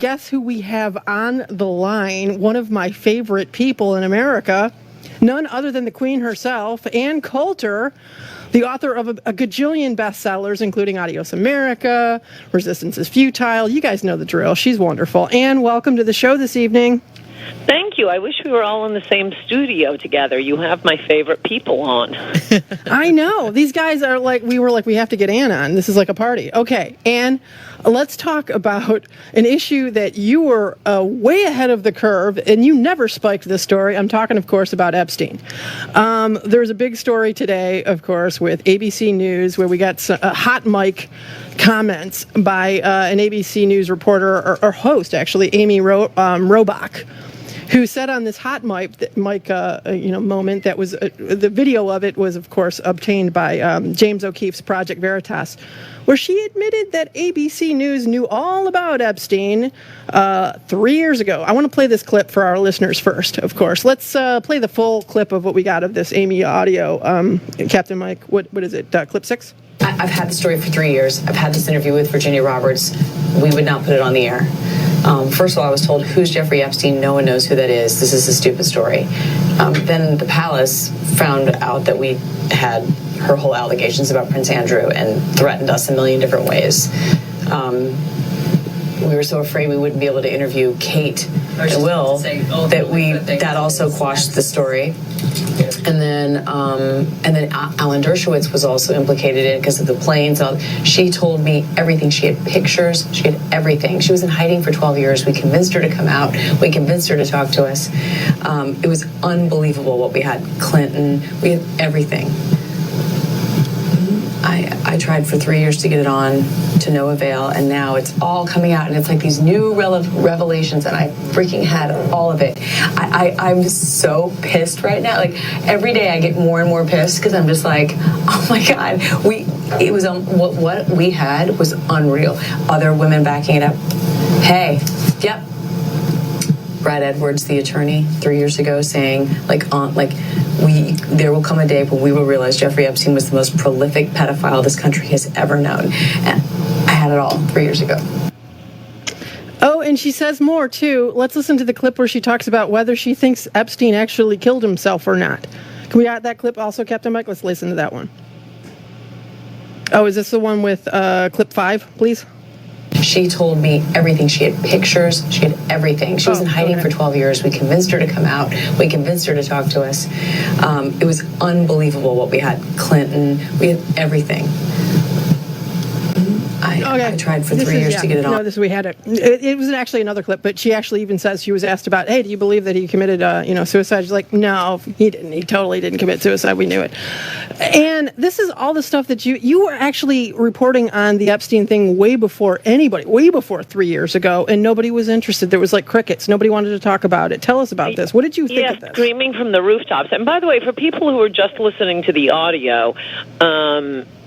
Guess who we have on the line? One of my favorite people in America, none other than the Queen herself, Ann Coulter, the author of a gajillion bestsellers, including Adios America, Resistance is Futile. You guys know the drill. She's wonderful. Ann, welcome to the show this evening. Thank you. I wish we were all in the same studio together. You have my favorite people on. I know. These guys are like, we have to get Ann on. This is like a party. Okay, Ann, let's talk about an issue that you were way ahead of the curve, and you never spiked this story. I'm talking, of course, about Epstein. There's a big story today, of course, with ABC News, where we got hot mic comments by an ABC News reporter or host, actually, Amy Robach, who said on this hot mic moment that was the video of it was, of course, obtained by James O'Keefe's Project Veritas, where she admitted that ABC News knew all about Epstein 3 years ago. I want to play this clip for our listeners first, of course. Let's play the full clip of what we got of this Amy audio. Captain Mike, what is it? Clip 6? I've had the story for 3 years. I've had this interview with Virginia Roberts. We would not put it on the air. First of all, I was told, who's Jeffrey Epstein? No one knows who that is. This is a stupid story. Then the palace found out that we had her whole allegations about Prince Andrew and threatened us a million different ways. We were so afraid we wouldn't be able to interview Kate and Will that also quashed the story. And then Alan Dershowitz was also implicated in it because of the planes. She told me everything. She had pictures. She had everything. She was in hiding for 12 years. We convinced her to come out. We convinced her to talk to us. It was unbelievable what we had. Clinton. We had everything. I tried for 3 years to get it on, to no avail, and now it's all coming out, and it's like these new revelations, and I freaking had all of it. I'm so pissed right now. Like, every day I get more and more pissed because I'm just like, oh my God, what we had was unreal. Other women backing it up. Hey, yep. Brad Edwards, the attorney, 3 years ago, saying, there will come a day when we will realize Jeffrey Epstein was the most prolific pedophile this country has ever known. And I had it all 3 years ago. Oh, and she says more, too. Let's listen to the clip where she talks about whether she thinks Epstein actually killed himself or not. Can we add that clip also, Captain Mike? Let's listen to that one. Oh, is this the one with clip 5, please? She told me everything. She had pictures. She had everything. She was in hiding for 12 years. We convinced her to come out. We convinced her to talk to us. It was unbelievable what we had. Clinton. We had everything. I tried for 3 years to get it on. No, we had it. It was actually another clip, but she actually even says she was asked about, hey, do you believe that he committed, suicide? She's like, no, he didn't. He totally didn't commit suicide. We knew it. And this is all the stuff that you were actually reporting on the Epstein thing way before anybody, way before 3 years ago, and nobody was interested. There was like crickets. Nobody wanted to talk about it. Tell us about this. What did you think of this? Screaming from the rooftops. And by the way, for people who are just listening to the audio,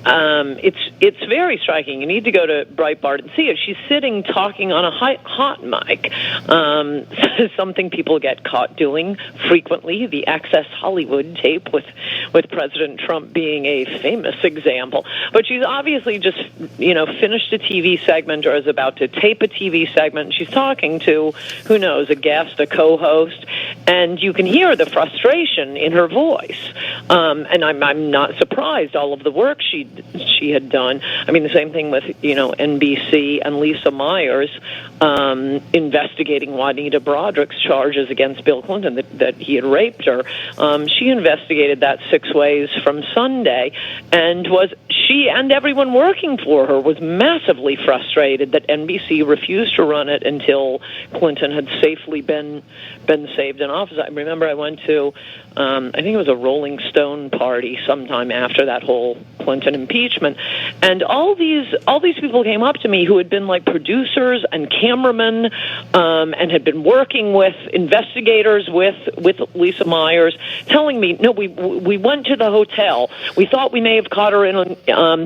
it's very striking. You need to go to Breitbart and see it. She's sitting talking on a hot mic, something people get caught doing frequently. The Access Hollywood tape with President Trump being a famous example. But she's obviously just finished a TV segment or is about to tape a TV segment. She's talking to, who knows, a guest, a co-host, and you can hear the frustration in her voice. And I'm not surprised. All of the work she had done. I mean, the same thing with NBC and Lisa Myers investigating Juanita Broderick's charges against Bill Clinton that he had raped her. She investigated that 6 ways from Sunday, and she and everyone working for her was massively frustrated that NBC refused to run it until Clinton had safely been saved in office. I remember I went to I think it was a Rolling Stone party sometime after that whole Clinton impeachment, and all these people came up to me who had been like producers and cameramen and had been working with investigators with Lisa Myers, telling me, no, we went to the hotel. We thought we may have caught her in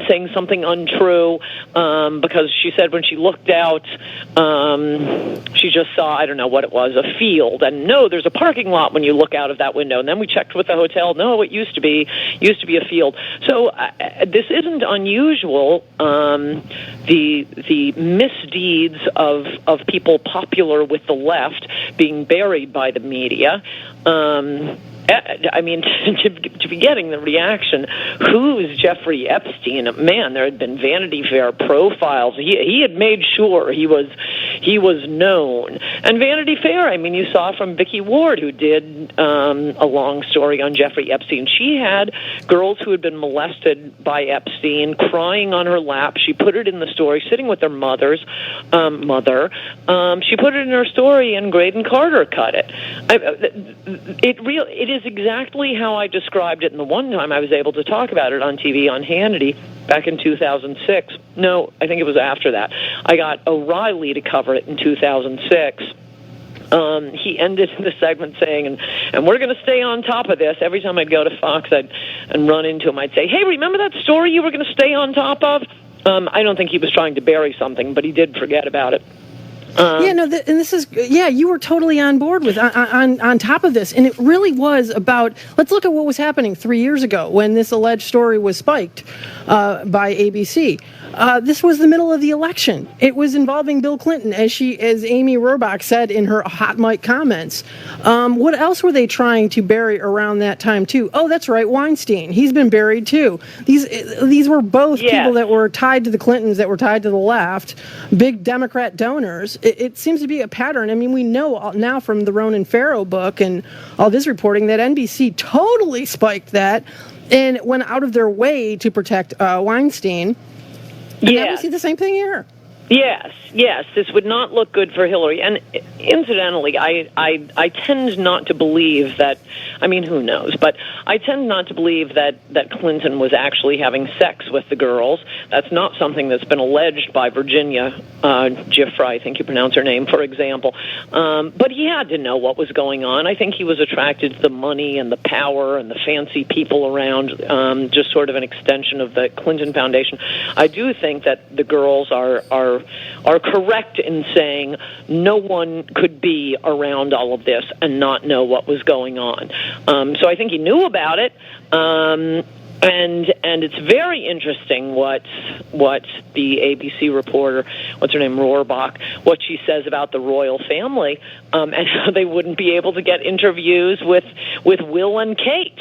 saying something untrue because she said when she looked out, she just saw, I don't know what it was, a field. And no, there's a parking lot when you look out of that window. And then we checked with the hotel. No, it used to be a field. So this isn't unusual. The misdeeds of people popular with the left being buried by the media. I mean, to be getting the reaction, who's Jeffrey Epstein? Man, there had been Vanity Fair profiles. He had made sure he was known. And Vanity Fair, I mean, you saw from Vicki Ward, who did a long story on Jeffrey Epstein. She had girls who had been molested by Epstein crying on her lap. She put it in the story, sitting with their mother. She put it in her story, and Graydon Carter cut it. It is exactly how I described it. And the one time I was able to talk about it on TV on Hannity back in 2006. No, I think it was after that. I got O'Reilly to cover it in 2006. He ended the segment saying, and we're going to stay on top of this. Every time I'd go to Fox, I'd run into him. I'd say, hey, remember that story you were going to stay on top of? I don't think he was trying to bury something, but he did forget about it. And this is, you were totally on board with, on top of this. And it really was about, let's look at what was happening 3 years ago when this alleged story was spiked by ABC. This was the middle of the election. It was involving Bill Clinton, as Amy Rohrbach said in her hot mic comments. What else were they trying to bury around that time, too? Oh, that's right, Weinstein. He's been buried, too. These were both people that were tied to the Clintons, that were tied to the left, big Democrat donors. It seems to be a pattern. I mean, we know now from the Ronan Farrow book and all this reporting that NBC totally spiked that and went out of their way to protect Weinstein. And now we see the same thing here. Yes, this would not look good for Hillary. And incidentally, I tend not to believe that, I mean, who knows, but I tend not to believe that Clinton was actually having sex with the girls. That's not something that's been alleged by Virginia Giuffre, I think you pronounce her name, for example. But he had to know what was going on. I think he was attracted to the money and the power and the fancy people around, just sort of an extension of the Clinton Foundation. I do think that the girls are correct in saying no one could be around all of this and not know what was going on. So I think he knew about it, and it's very interesting what the ABC reporter, what's her name, Rohrbach, what she says about the royal family, and how they wouldn't be able to get interviews with Will and Kate.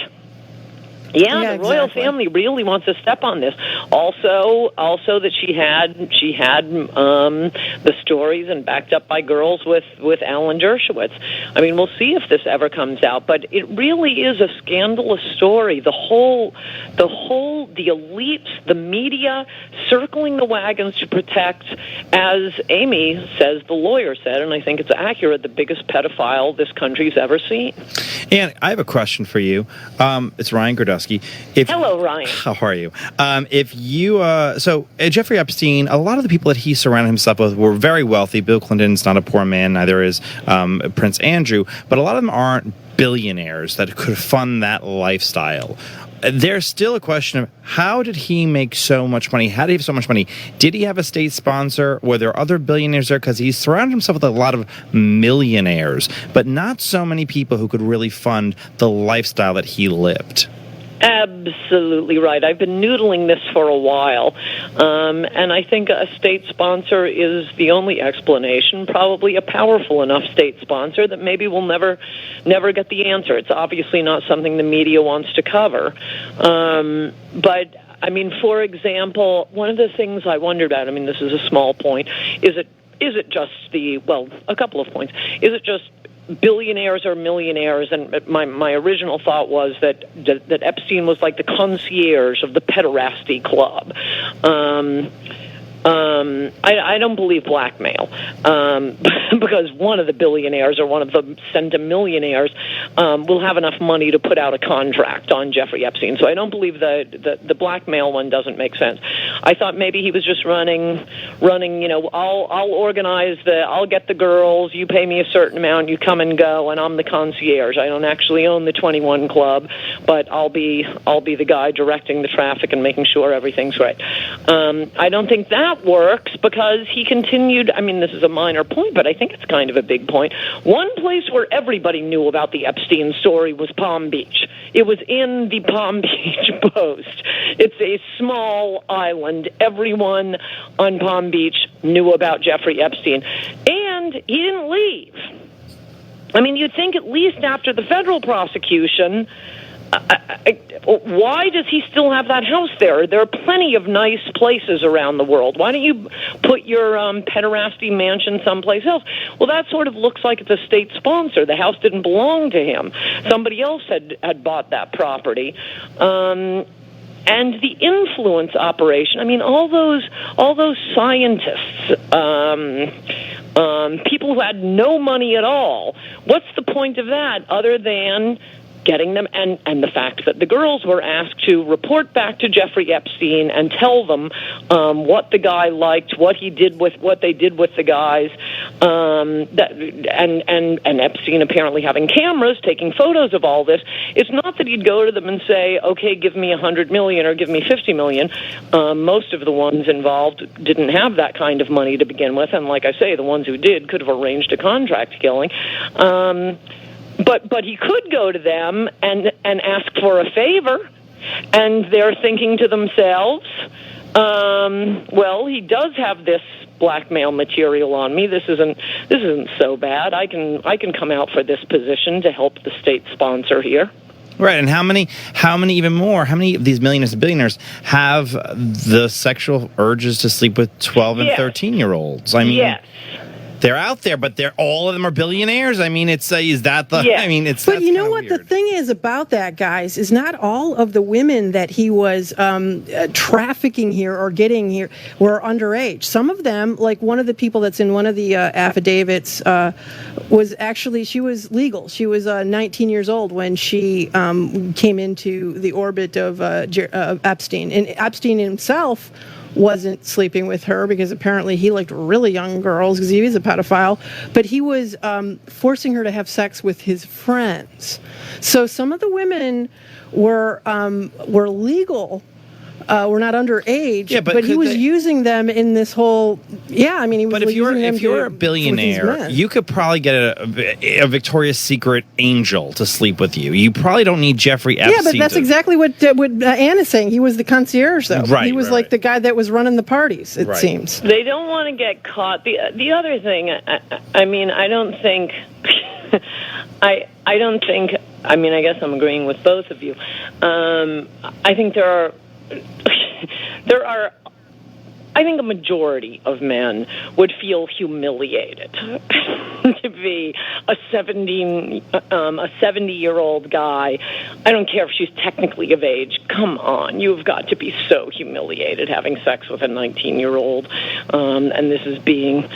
Yeah, the royal family really wants to step on this. Also that she had the stories and backed up by girls with Alan Dershowitz. I mean, we'll see if this ever comes out, but it really is a scandalous story. The elites, the media, circling the wagons to protect, as Amy says, the lawyer said, and I think it's accurate, the biggest pedophile this country's ever seen. And I have a question for you. It's Ryan Grodowski. Hello, Ryan. How are you? Jeffrey Epstein, a lot of the people that he surrounded himself with were very wealthy. Bill Clinton's not a poor man, neither is Prince Andrew, but a lot of them aren't billionaires that could fund that lifestyle. There's still a question of how did he make so much money? How did he have so much money? Did he have a state sponsor? Were there other billionaires there? Because he surrounded himself with a lot of millionaires, but not so many people who could really fund the lifestyle that he lived. Absolutely right. I've been noodling this for a while, and I think a state sponsor is the only explanation, probably a powerful enough state sponsor that maybe we'll never get the answer. It's obviously not something the media wants to cover. But, I mean, for example, one of the things I wondered about, I mean, this is a small point, is it just a couple of points. Is it just billionaires or millionaires? And my original thought was that Epstein was like the concierge of the pederasty club. I don't believe blackmail, because one of the billionaires or one of the centimillionaires will have enough money to put out a contract on Jeffrey Epstein. So I don't believe the blackmail one doesn't make sense. I thought maybe he was just running. I'll organize I'll get the girls. You pay me a certain amount. You come and go, and I'm the concierge. I don't actually own the 21 Club, but I'll be the guy directing the traffic and making sure everything's right. I don't think that works because he continued. I mean, this is a minor point, but I think it's kind of a big point. One place where everybody knew about the Epstein story was Palm Beach. It was in the Palm Beach Post. It's a small island. Everyone on Palm Beach knew about Jeffrey Epstein. And he didn't leave. I mean, you'd think at least after the federal prosecution, why does he still have that house there? There are plenty of nice places around the world. Why don't you put your pederasty mansion someplace else? Well, that sort of looks like it's a state sponsor. The house didn't belong to him. Somebody else had bought that property. And the influence operation, I mean, all those scientists, people who had no money at all, what's the point of that other than getting them, and the fact that the girls were asked to report back to Jeffrey Epstein and tell them what the guy liked, what they did with the guys, and Epstein apparently having cameras taking photos of all this. It's not that he'd go to them and say, okay, give me $100 million or give me $50 million. Most of the ones involved didn't have that kind of money to begin with, and like I say, the ones who did could have arranged a contract killing. But he could go to them and ask for a favor, and they're thinking to themselves, well, he does have this blackmail material on me. This isn't so bad. I can come out for this position to help the state sponsor here. Right, and how many of these millionaires and billionaires have the sexual urges to sleep with 12 and 13-year-olds? I mean, yes. They're out there, but all of them are billionaires. I mean, is that the? Yeah. I mean, it's. But you know what weird. The thing is about that, guys, is not all of the women that he was trafficking here or getting here were underage. Some of them, like one of the people that's in one of the affidavits, she was legal. She was 19 years old when she came into the orbit of Epstein, and Epstein himself wasn't sleeping with her because apparently he liked really young girls because he was a pedophile, but he was forcing her to have sex with his friends. So some of the women were legal, were not underage, but he was using them in this whole. Yeah, I mean, he was. But if you're a billionaire, you could probably get a Victoria's Secret angel to sleep with you. You probably don't need Jeffrey Epstein. Yeah, but that's exactly what Ann is saying. He was the concierge, though. Right, he was the guy that was running the parties. It seems they don't want to get caught. The other thing, I mean, I don't think. I don't think. I mean, I guess I'm agreeing with both of you. I think there are, I think a majority of men would feel humiliated to be a 70-year-old guy. I don't care if she's technically of age. Come on, you've got to be so humiliated having sex with a 19-year-old, and this is being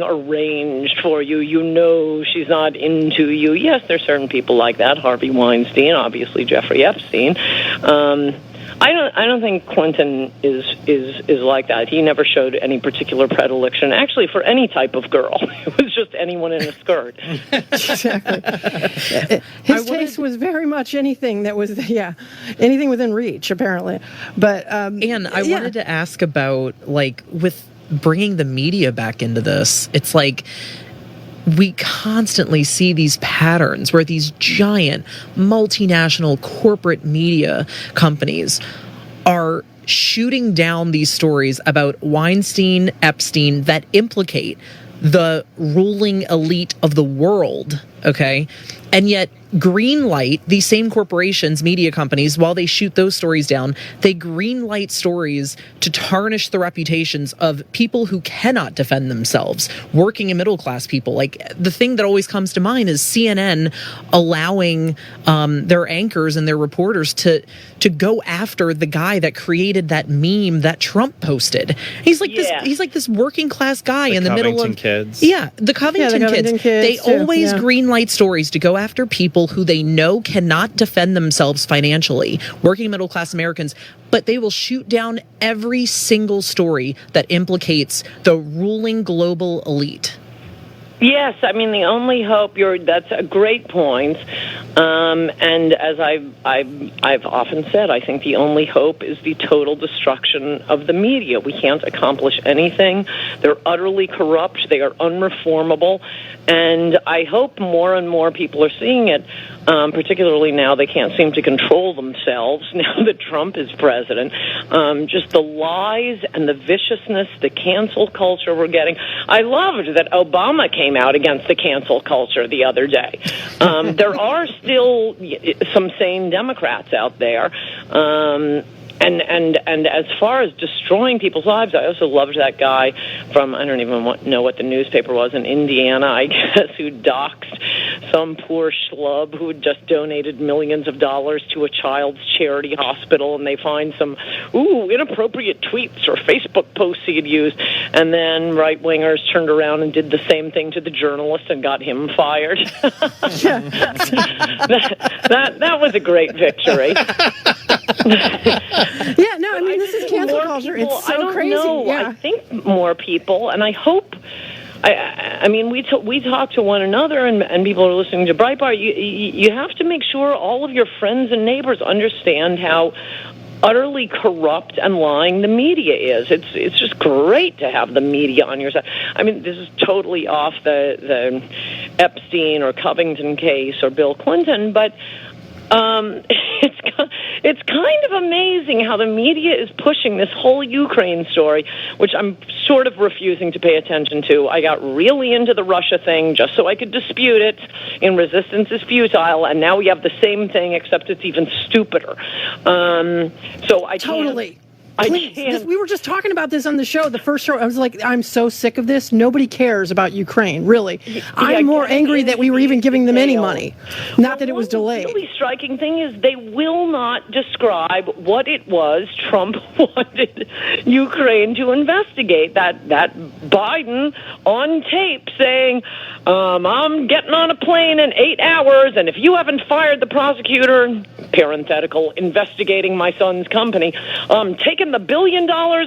arranged for you. You know she's not into you. Yes, there's certain people like that. Harvey Weinstein, obviously Jeffrey Epstein. I don't think Clinton is like that. He never showed any particular predilection, actually, for any type of girl. It was just anyone in a skirt. Exactly. His taste was very much anything that was, anything within reach, apparently. But Anne, I wanted to ask about, with bringing the media back into this, it's like we constantly see these patterns where these giant multinational corporate media companies are shooting down these stories about Weinstein, Epstein that implicate the ruling elite of the world, okay? And yet green light these same corporations, media companies, while they shoot those stories down, they green light stories to tarnish the reputations of people who cannot defend themselves, working and middle class people. Like, the thing that always comes to mind is CNN allowing their anchors and their reporters to go after the guy that created that meme that Trump posted. He's like this working class guy in the middle of kids. Yeah, the Covington kids. They always green light stories to go after people who they know cannot defend themselves financially, working middle class Americans, but they will shoot down every single story that implicates the ruling global elite. Yes, I mean, the only hope, that's a great point. And as I've often said, I think the only hope is the total destruction of the media. We can't accomplish anything. They're utterly corrupt. They are unreformable. And I hope more and more people are seeing it, particularly now they can't seem to control themselves now that Trump is president. Just the lies and the viciousness, the cancel culture we're getting. I loved that Obama came out against the cancel culture the other day. There are still some sane Democrats out there. And as far as destroying people's lives, I also loved that guy from, I don't even know what the newspaper was, in Indiana, I guess, who doxed some poor schlub who had just donated millions of dollars to a child's charity hospital, and they find some, inappropriate tweets or Facebook posts he had used. And then right-wingers turned around and did the same thing to the journalist and got him fired. that was a great victory. Yeah, no, I mean, this is cancel culture. It's so crazy. Yeah. I think more people, and I hope. I mean, we talk to one another, and people are listening to Breitbart. You have to make sure all of your friends and neighbors understand how utterly corrupt and lying the media is. It's just great to have the media on your side. I mean, this is totally off the Epstein or Covington case or Bill Clinton, but it's kind of amazing how the media is pushing this whole Ukraine story, which I'm sort of refusing to pay attention to. I got really into the Russia thing just so I could dispute it in Resistance is Futile, and now we have the same thing, except it's even stupider. So I totally. Please, we were just talking about this on the show, the first show. I was like, I'm so sick of this. Nobody cares about Ukraine, really. I'm more angry that we were even giving them any money, not that it was delayed. The really striking thing is they will not describe what it was Trump wanted Ukraine to investigate. That Biden on tape saying, I'm getting on a plane in 8 hours, and if you haven't fired the prosecutor, parenthetical, investigating my son's company, taking the $1 billion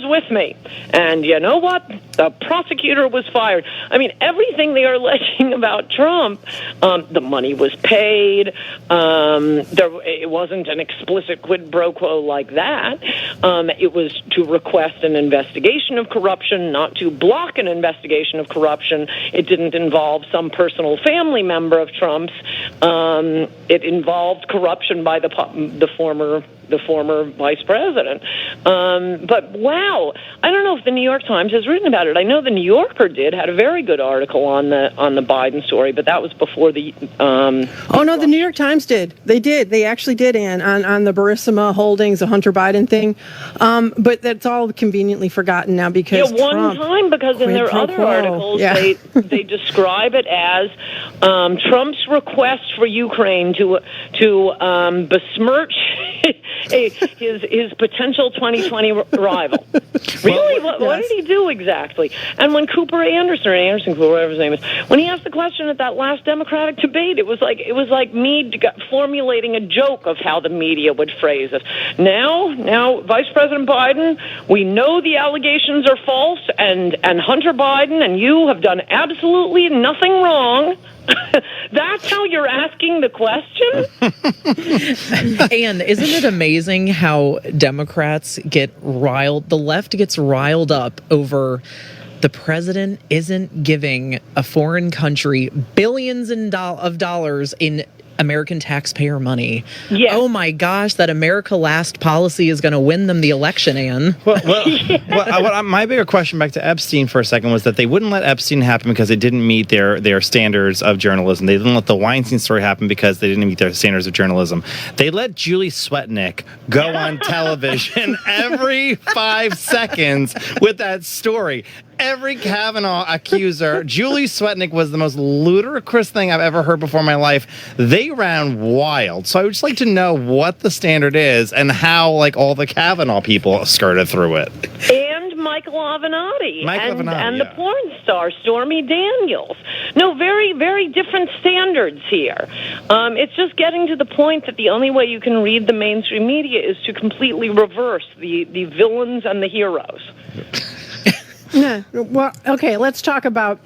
with me. And you know what? The prosecutor was fired. I mean, everything they are alleging about Trump, the money was paid. It wasn't an explicit quid pro quo like that. It was to request an investigation of corruption, not to block an investigation of corruption. It didn't involve some personal family member of Trump's. It involved corruption by the former vice president. But wow, I don't know if the New York Times has written about it. I know the New Yorker had a very good article on the Biden story, but that was before the. Oh no, the New York Times did. They did. They actually did, Ann, on the Burisma Holdings, the Hunter Biden thing. But that's all conveniently forgotten now because one time, because in their other articles they describe it as Trump's request for Ukraine to besmirch his potential 2020 rival. Really? What did he do exactly? And when Anderson Cooper, whatever his name is, when he asked the question at that last Democratic debate, it was like me formulating a joke of how the media would phrase it. Now, Vice President Biden, we know the allegations are false, and Hunter Biden and you have done absolutely nothing wrong. That's how you're asking the question? And isn't it amazing how Democrats get riled, the left gets riled up over the president isn't giving a foreign country billions of dollars in American taxpayer money. Yes. Oh my gosh, that America Last policy is going to win them the election, Anne. My bigger question back to Epstein for a second was that they wouldn't let Epstein happen because they didn't meet their standards of journalism. They didn't let the Weinstein story happen because they didn't meet their standards of journalism. They let Julie Swetnick go on television every 5 seconds with that story. Every Kavanaugh accuser, Julie Swetnick was the most ludicrous thing I've ever heard before in my life. They ran wild. So I would just like to know what the standard is and how, like, all the Kavanaugh people skirted through it. And Michael Avenatti. And the porn star, Stormy Daniels. No, very, very different standards here. It's just getting to the point that the only way you can read the mainstream media is to completely reverse the villains and the heroes. Yeah. Well, okay, let's talk about,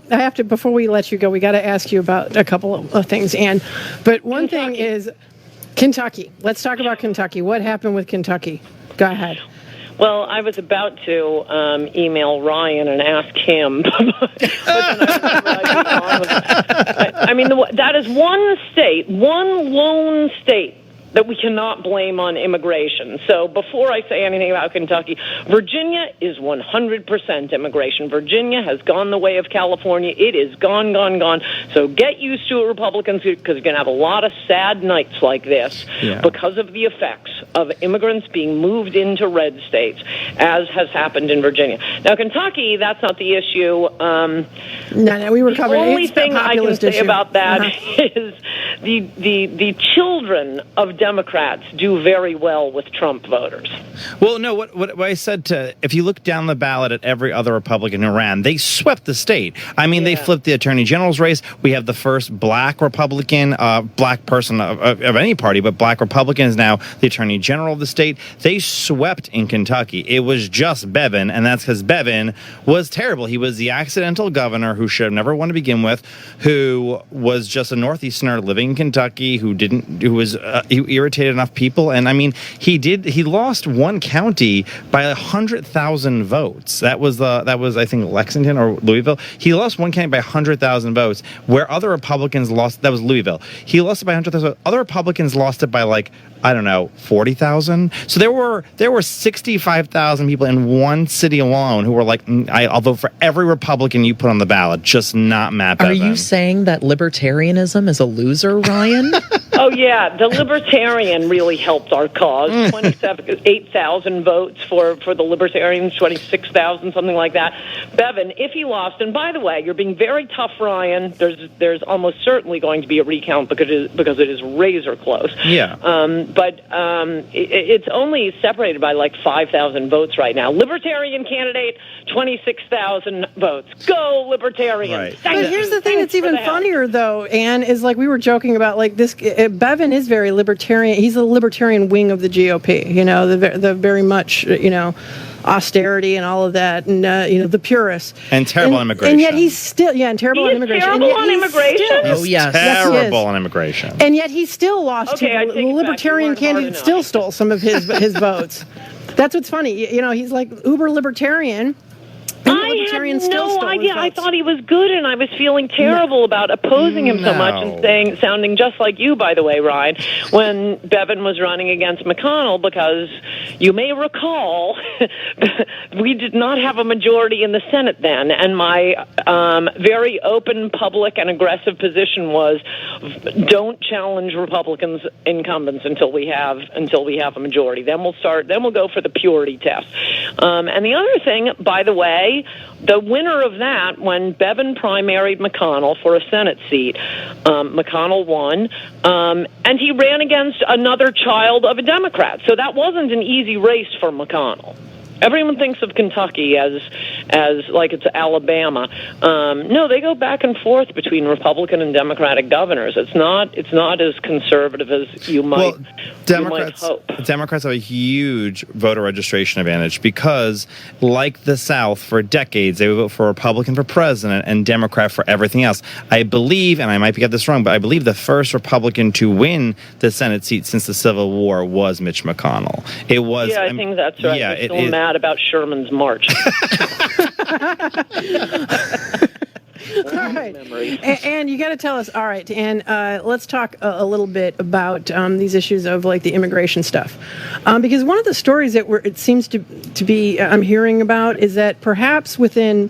before we let you go, we got to ask you about a couple of things, Anne. But one thing is Kentucky. Let's talk about Kentucky. What happened with Kentucky? Go ahead. Well, I was about to email Ryan and ask him. That is one lone state that we cannot blame on immigration. So before I say anything about Kentucky, Virginia is 100% immigration. Virginia has gone the way of California. It is gone. So get used to it, Republicans, because you're going to have a lot of sad nights like this because of the effects of immigrants being moved into red states, as has happened in Virginia. Now, Kentucky, that's not the issue. No, we were covering. The only thing I can say about that is the children of Democrats do very well with Trump voters. Well, no, what I said if you look down the ballot at every other Republican who ran, they swept the state. I mean, they flipped the attorney general's race. We have the first black Republican, black person of any party, but black Republican is now the attorney general of the state. They swept in Kentucky. It was just Bevin, and that's because Bevin was terrible. He was the accidental governor who should have never won to begin with, who was just a Northeasterner living in Kentucky, who irritated enough people. And I mean, he lost one county by 100,000 votes. That was I think Lexington or Louisville. He lost one county by 100,000 votes, where other Republicans lost. That was Louisville. He lost it by 100,000. Other Republicans lost it by 40,000. So there were 65,000 people in one city alone who were like, I'll vote for every Republican you put on the ballot, just not Matt Bevin. Are you saying that libertarianism is a loser, Ryan? Oh, yeah. The Libertarian really helped our cause. 8,000 votes for the Libertarians, 26,000, something like that. Bevin, if he lost, and by the way, you're being very tough, Ryan. There's almost certainly going to be a recount because it is razor close. Yeah. But it's only separated by 5,000 votes right now. Libertarian candidate, 26,000 votes. Go Libertarian. Right. But here's the thing that's even funnier, though, Anne, is we were joking about this. Bevin is very libertarian. He's a libertarian wing of the GOP. The very much austerity and all of that, and the purists and terrible on immigration. And yet he's still terrible on immigration. Terrible on immigration. Oh yes, terrible on immigration. And yet he still lost. Okay, the libertarian candidate still stole some of his votes. That's what's funny. He's uber libertarian. I had no idea. I thought he was good, and I was feeling terrible about opposing him so much and sounding just like you, by the way, Ryan, when Bevin was running against McConnell, because you may recall we did not have a majority in the Senate then, and my very open, public, and aggressive position was don't challenge Republicans incumbents until we have a majority. Then we'll go for the purity test. And the other thing, by the way, the winner of that, when Bevin primaried McConnell for a Senate seat, McConnell won, and he ran against another child of a Democrat. So that wasn't an easy race for McConnell. Everyone thinks of Kentucky as like it's Alabama. No, they go back and forth between Republican and Democratic governors. It's not as conservative as you might. Well, Democrats have a huge voter registration advantage because, like the South, for decades they would vote for Republican for president and Democrat for everything else. I believe, and I might get this wrong, but I believe the first Republican to win the Senate seat since the Civil War was Mitch McConnell. It was. Yeah, I think that's right. Yeah, mad about Sherman's march. All right. And you got to tell us, all right, and let's talk a little bit about these issues of like the immigration stuff. Because one of the stories that it seems to be I'm hearing about is that perhaps within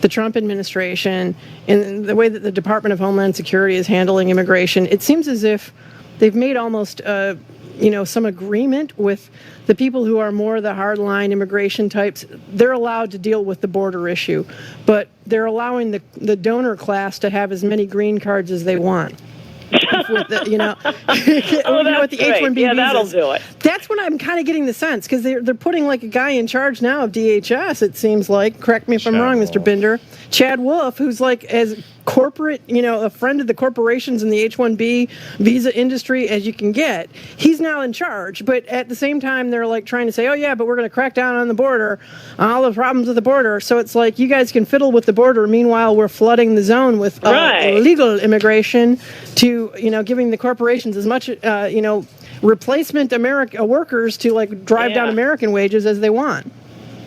the Trump administration and the way that the Department of Homeland Security is handling immigration, it seems as if they've made almost some agreement with the people who are more the hardline immigration types. They're allowed to deal with the border issue, but they're allowing the donor class to have as many green cards as they want. With the, with the H-1B yeah, visas. that'll do it. That's when I'm kind of getting the sense, because they're putting like a guy in charge now of DHS, it seems like. Correct me if I'm wrong, Mr. Binder. Chad Wolf, who's like as corporate, a friend of the corporations in the H-1B visa industry as you can get. He's now in charge, but at the same time, they're like trying to say, oh yeah, but we're going to crack down on the border, all the problems with the border. So it's like you guys can fiddle with the border. Meanwhile, we're flooding the zone with illegal immigration to, giving the corporations as much, replacement workers to like drive down American wages as they want.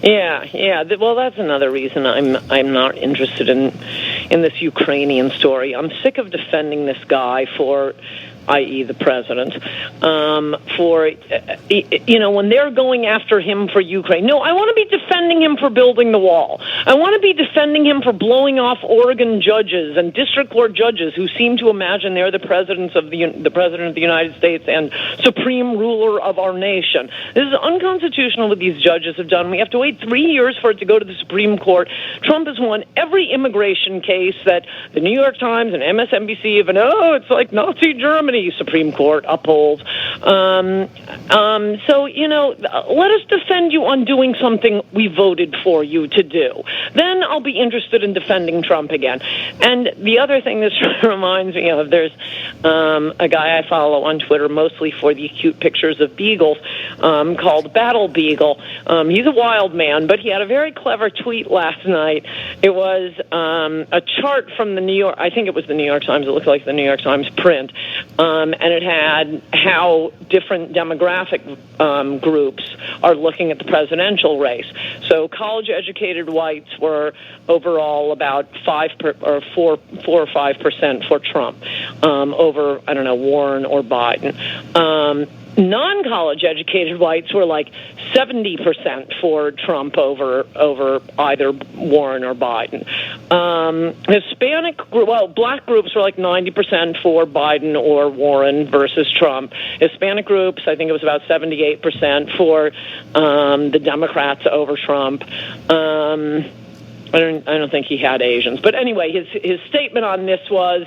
Yeah. Well, that's another reason I'm not interested in this Ukrainian story. I'm sick of defending this guy for, i.e., the president, when they're going after him for Ukraine. No, I want to be defending him for building the wall. I want to be defending him for blowing off Oregon judges and district court judges who seem to imagine they're the president of the United States and supreme ruler of our nation. This is unconstitutional what these judges have done. We have to wait 3 years for it to go to the Supreme Court. Trump has won every immigration case that the New York Times and MSNBC have, it's like Nazi Germany. Supreme Court upholds. So, let us defend you on doing something we voted for you to do. Then I'll be interested in defending Trump again. And the other thing this reminds me of, there's a guy I follow on Twitter, mostly for the cute pictures of beagles, called Battle Beagle. He's a wild man, but he had a very clever tweet last night. It was a chart from the New York, I think it was the New York Times, it looked like the New York Times print, and it had how different demographic groups are looking at the presidential race. So college-educated whites were overall about 4 or 5% for Trump over, Warren or Biden. Non-college educated whites were like 70% for Trump over either Warren or Biden. Black groups were like 90% for Biden or Warren versus Trump. Hispanic groups, I think it was about 78% for the Democrats over Trump. I don't think he had Asians, but anyway, his statement on this was,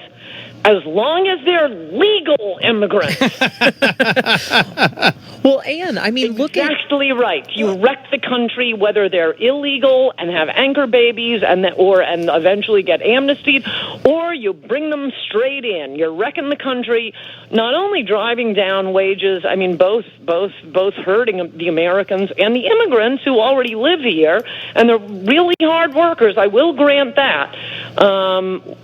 as long as they're legal immigrants. Well, Anne, look at... Exactly right. You wreck the country, whether they're illegal and have anchor babies and eventually get amnestied, or you bring them straight in. You're wrecking the country, not only driving down wages, both hurting the Americans and the immigrants who already live here, and they're really hard workers. I will grant that.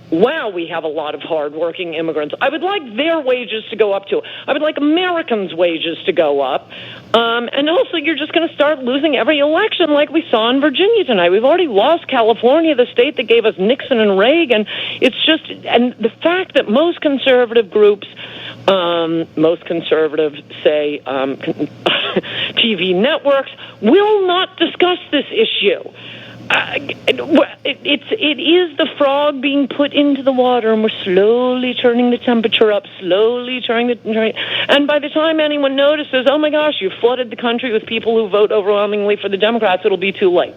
We have a lot of hard-working immigrants. I would like their wages to go up, too. I would like Americans' wages to go up. And also, you're just going to start losing every election like we saw in Virginia tonight. We've already lost California, the state that gave us Nixon and Reagan. It's just, and the fact that most conservative groups, say, TV networks, will not discuss this issue. It is the frog being put into the water, and we're slowly turning the temperature up, and by the time anyone notices, oh my gosh, you flooded the country with people who vote overwhelmingly for the Democrats, it'll be too late.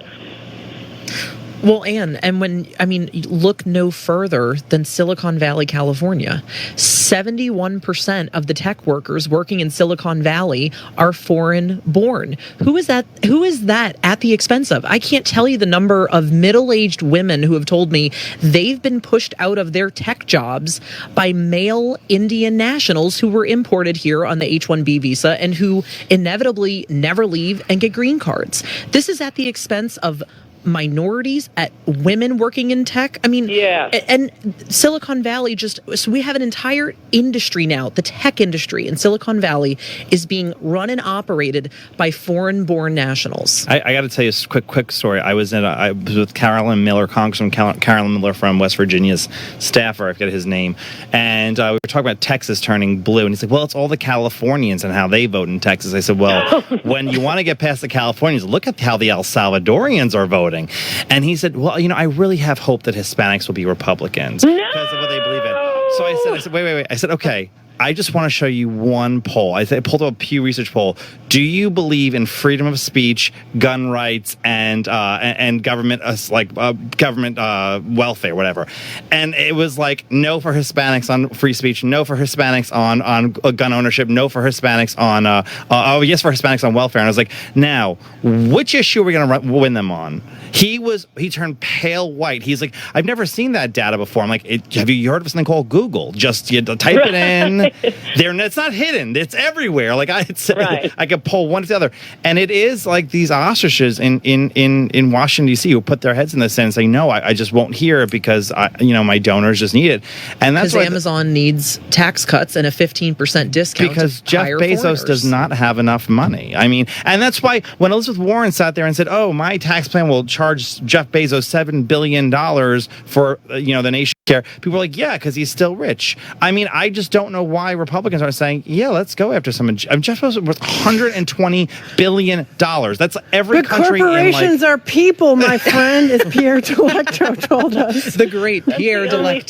Well, Anne, and look no further than Silicon Valley, California. 71% of the tech workers working in Silicon Valley are foreign-born. Who is that at the expense of? I can't tell you the number of middle-aged women who have told me they've been pushed out of their tech jobs by male Indian nationals who were imported here on the H-1B visa and who inevitably never leave and get green cards. This is at the expense of minorities, at women working in tech. I mean, and Silicon Valley so we have an entire industry now. The tech industry in Silicon Valley is being run and operated by foreign-born nationals. I got to tell you a quick story. I was with Carolyn Miller, Congressman Carolyn Miller from West Virginia's staffer, I forget his name, and we were talking about Texas turning blue, and he's like, well, it's all the Californians and how they vote in Texas. I said, well, when you want to get past the Californians, look at how the El Salvadorians are voting. And he said, well, I really have hope that Hispanics will be Republicans because of what they believe in. So I said, wait. I said, okay, I just want to show you one poll. I pulled up a Pew Research poll. Do you believe in freedom of speech, gun rights, and government government welfare, whatever? And it was like no for Hispanics on free speech, no for Hispanics on gun ownership, no for Hispanics on yes for Hispanics on welfare. And I was like, now which issue are we going to win them on? He turned pale white. He's like, I've never seen that data before. I'm like, have you heard of something called Google? Just you type it in. It's not hidden. It's everywhere. Like I could pull one to the other. And it is like these ostriches in Washington, D.C. who put their heads in the sand and say, no, I just won't hear it because my donors just need it. And that's why Amazon needs tax cuts and a 15% discount. Because Jeff Bezos does not have enough money. I mean, and that's why when Elizabeth Warren sat there and said, oh, my tax plan will charge Jeff Bezos $7 billion for the nation care, people were like, yeah, because he's still rich. I mean, I just don't know why Republicans aren't saying, yeah, let's go after someone. Jeff Bezos worth $120 billion. That's every country. Corporations are people, my friend, as Pierre Delecto told us. The great Pierre Delecto. Only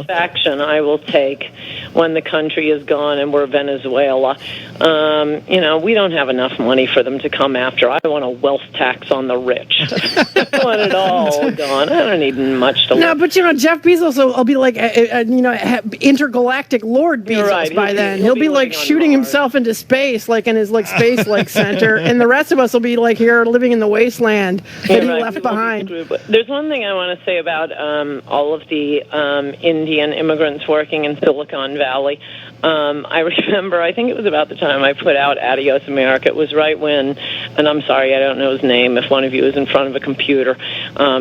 satisfaction I will take when the country is gone and we're Venezuela. We don't have enough money for them to come after. I want a wealth tax on the rich. I want it all gone. I don't need much to. No, but Jeff Bezos will be like, intergalactic Lord Bezos right. by then. He'll be like shooting himself into space, like in his space center, and the rest of us will be like here living in the wasteland that he left behind. There's one thing I want to say about all of the Indian immigrants working in Silicon Valley. I remember, I think it was about the time I put out Adios America. It was right when, and I'm sorry, I don't know his name. If one of you is in front of a computer,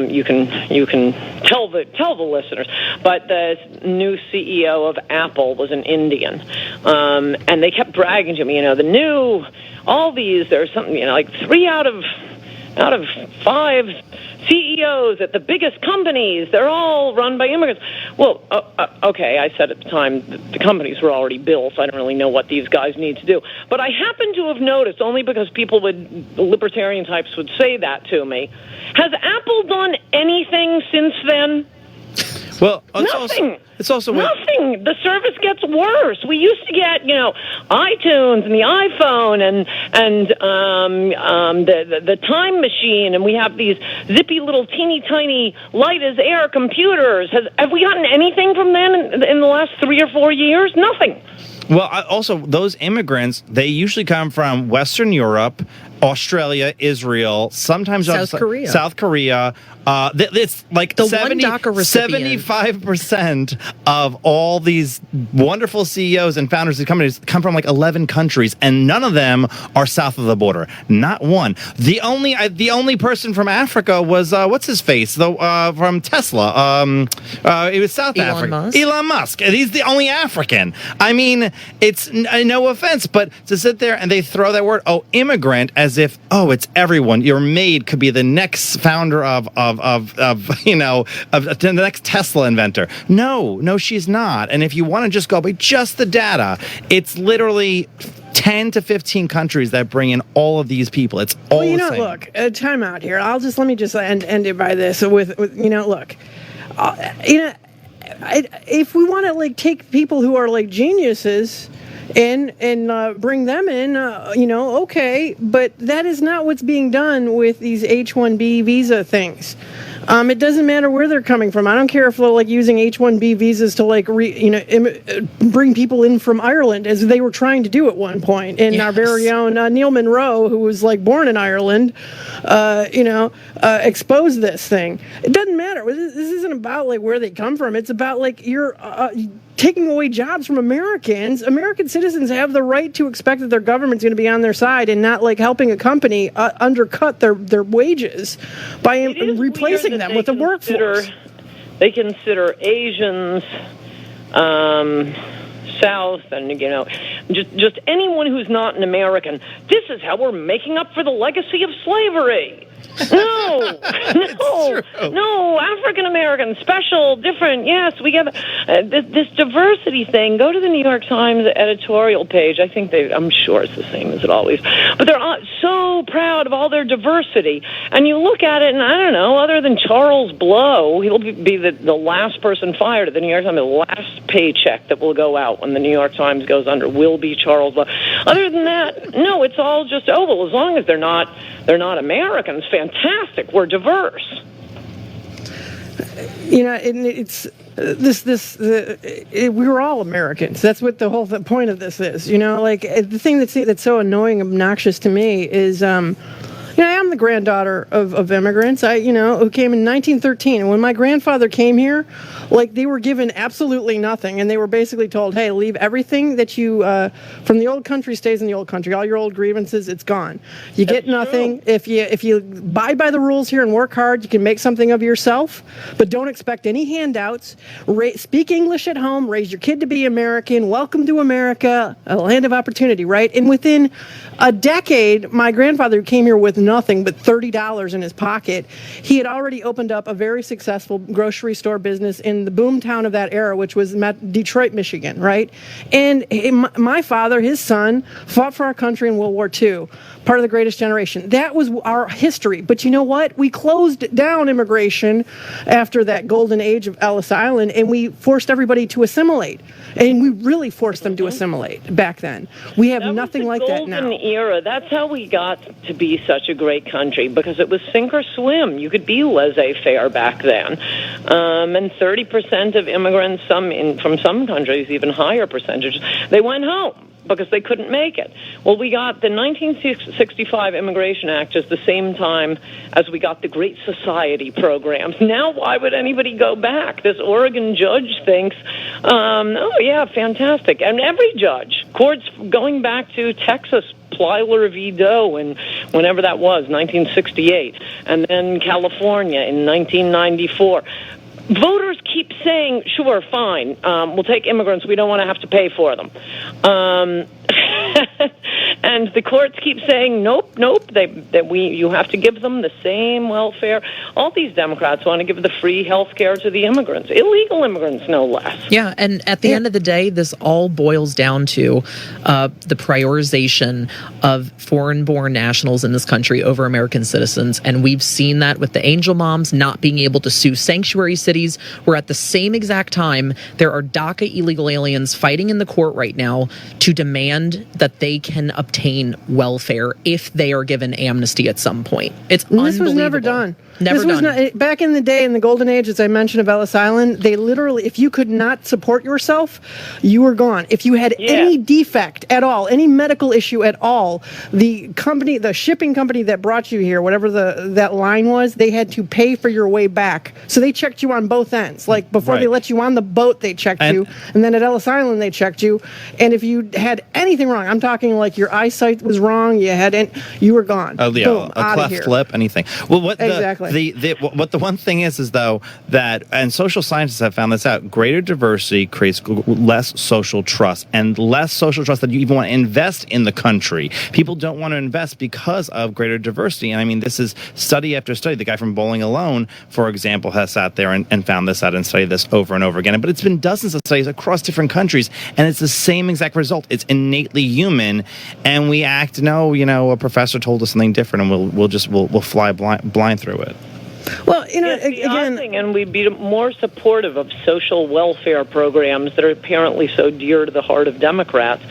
you can tell the listeners. But the new CEO of Apple was an Indian, and they kept bragging to me, there's something, like 3 out of 5 CEOs at the biggest companies, they're all run by immigrants. Well, okay, I said at the time the companies were already built. I don't really know what these guys need to do. But I happen to have noticed, only because libertarian types would say that to me, has Apple done anything since then? Well, nothing. It's also nothing. The service gets worse. We used to get, iTunes and the iPhone and the Time Machine, and we have these zippy little teeny tiny light as air computers. Have we gotten anything from them in the last 3 or 4 years? Nothing. Well, also those immigrants, they usually come from Western Europe, Australia, Israel, sometimes South Korea. It's like 75% of all these wonderful CEOs and founders of companies come from like 11 countries, and none of them are south of the border. Not one. The only person from Africa was what's his face from Tesla. It was South Africa. Elon Musk. He's the only African. I mean, it's no offense, but to sit there and they throw that word, immigrant, as if it's everyone. Your maid could be the next founder of the next Tesla inventor. No, she's not. And if you want to just go by just the data, it's literally 10 to 15 countries that bring in all of these people. It's all the same. Look, time out here. Let me just end it by this with look, if we want to take people who are geniuses and bring them in, okay, but that is not what's being done with these H-1B visa things. It doesn't matter where they're coming from. I don't care if they're using H-1B visas to bring people in from Ireland, as they were trying to do at one point. And our very own Neil Monroe, who was born in Ireland, exposed this thing. It doesn't matter. This isn't about where they come from. It's about taking away jobs from Americans. American citizens have the right to expect that their government's going to be on their side and not like helping a company undercut their wages by replacing them with the workforce. They consider Asians, South, and just anyone who's not an American. This is how we're making up for the legacy of slavery. No, African American, special, different. Yes, we get this diversity thing. Go to the New York Times editorial page. I'm sure it's the same as it always. But they're so proud of all their diversity. And you look at it, and I don't know, other than Charles Blow, he'll be the last person fired at the New York Times. The last paycheck that will go out when the New York Times goes under will be Charles Blow. Other than that, no, it's all just, as long as they're not Americans, fantastic. We're diverse. And it's we're all Americans. That's what the whole point of this is. The thing that's so annoying, obnoxious to me is, I am the granddaughter of immigrants. Who came in 1913, and when my grandfather came here, they were given absolutely nothing, and they were basically told, "Hey, leave everything that you from the old country stays in the old country. All your old grievances, it's gone. You get nothing. True. If you abide by the rules here and work hard, you can make something of yourself, but don't expect any handouts. Speak English at home. Raise your kid to be American. Welcome to America, a land of opportunity." Right, and within a decade, my grandfather came here with nothing but $30 in his pocket. He had already opened up a very successful grocery store business in the boom town of that era, which was Detroit, Michigan, right? And my father, his son, fought for our country in World War II, part of the greatest generation. That was our history. But you know what? We closed down immigration after that golden age of Ellis Island, and we forced everybody to assimilate. And we really forced them to assimilate back then. We have nothing like that now. Golden era. That's how we got to be such a great country, because it was sink or swim. You could be laissez-faire back then. And 30% of immigrants, from some countries, even higher percentages, they went home because they couldn't make it. Well, we got the 1965 Immigration Act at the same time as we got the Great Society programs. Now, why would anybody go back? This Oregon judge thinks, fantastic. And every judge, courts going back to Texas, Plyler v. Doe, and whenever that was, 1968, and then California in 1994. Voters keep saying, sure, fine, we'll take immigrants. We don't want to have to pay for them. And the courts keep saying, nope, you have to give them the same welfare. All these Democrats want to give the free health care to the immigrants, illegal immigrants, no less. Yeah, and at the end of the day, this all boils down to the prioritization of foreign-born nationals in this country over American citizens. And we've seen that with the angel moms not being able to sue sanctuary cities, where at the same exact time, there are DACA illegal aliens fighting in the court right now to demand that they can obtain welfare if they are given amnesty at some point. It's unbelievable. This was never done. Never done. Back in the day, in the golden age, as I mentioned, of Ellis Island, they literally, if you could not support yourself, you were gone. If you had any defect at all, any medical issue at all, the shipping company that brought you here, whatever that line was, they had to pay for your way back. So they checked you on both ends. Like before they let you on the boat, they checked you, and then at Ellis Island they checked you. And if you had anything wrong, I'm talking like your eyesight was wrong, you were gone. Oh yeah, boom, a cleft lip, anything. Well, exactly. What the one thing is though that, and social scientists have found this out, greater diversity creates less social trust, and less social trust that you even want to invest in the country. People don't want to invest because of greater diversity. And I mean, this is study after study. The guy from Bowling Alone, for example, has sat there and found this out and studied this over and over again. But it's been dozens of studies across different countries, and it's the same exact result. It's innately human, and we act, a professor told us something different, and we'll fly blind through it. Well, again, and we'd be more supportive of social welfare programs that are apparently so dear to the heart of Democrats.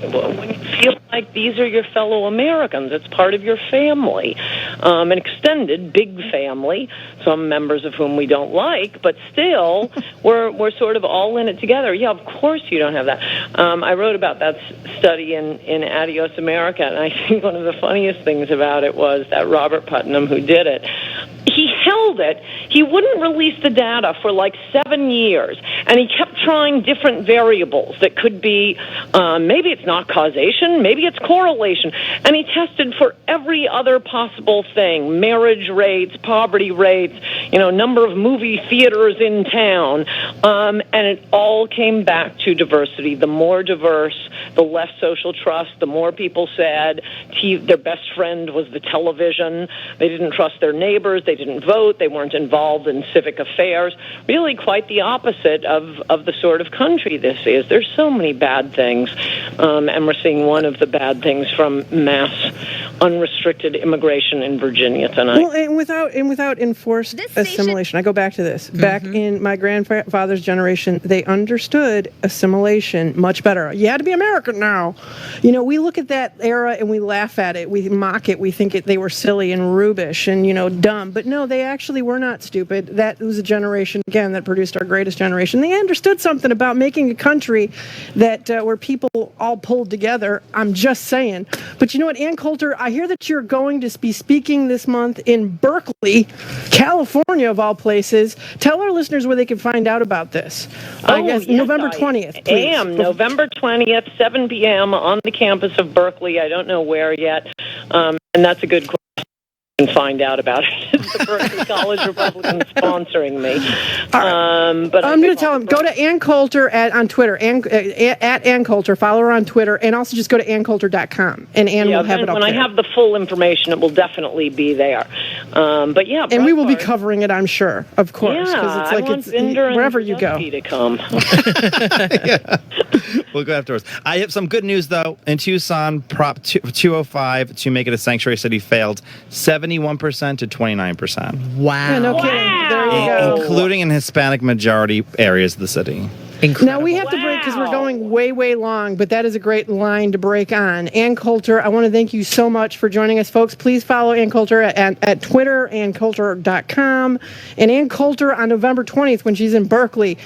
When you feel like these are your fellow Americans, it's part of your family, an extended big family, some members of whom we don't like, but still we're sort of all in it together. Yeah, of course you don't have that. I wrote about that study in Adios America, and I think one of the funniest things about it was that Robert Putnam, who did it, he held withheld it. He wouldn't release the data for like 7 years, and he kept trying different variables that could be, maybe it's not causation, maybe it's correlation, and he tested for every other possible thing: marriage rates, poverty rates, number of movie theaters in town, and it all came back to diversity. The more diverse, the less social trust. The more people said their best friend was the television. They didn't trust their neighbors. They didn't vote. They weren't involved in civic affairs. Really quite the opposite of the sort of country this is. There's so many bad things, and we're seeing one of the bad things from mass unrestricted immigration in Virginia tonight. Well, and without enforced assimilation. I go back to this. Back in my grandfather's generation, they understood assimilation much better. You had to be American now. We look at that era and we laugh at it. We mock it. We think they were silly and rubish and, dumb. But no, they actually were not stupid. That was a generation, again, that produced our greatest generation. They understood something about making a country that where people all pulled together. I'm just saying. But you know what, Ann Coulter, I hear that you're going to be speaking this month in Berkeley, California, of all places. Tell our listeners where they can find out about this. I guess yes, November 20th, please. I am. November 20th, 7 p.m. on the campus of Berkeley. I don't know where yet, and that's a good question. And find out about it. It's the Berkeley College Republicans sponsoring me. Right. But I'm going to tell them, go to Ann Coulter on Twitter, at Ann Coulter, follow her on Twitter, and also just go to AnnCoulter.com, and Ann will have it up there. When I have the full information, it will definitely be there. But yeah, and we will be covering it, I'm sure, of course, because it's like it's wherever you go. To come. Yeah. We'll go afterwards. I have some good news, though. In Tucson, Prop 205 to make it a sanctuary city failed 71% to 29%. Wow. Yeah, no kidding. There you go. Including in Hispanic majority areas of the city. Incredible. Now, we have to break because we're going way, way long, but that is a great line to break on. Ann Coulter, I want to thank you so much for joining us, folks. Please follow Ann Coulter at Twitter, AnnCoulter.com, and Ann Coulter on November 20th when she's in Berkeley.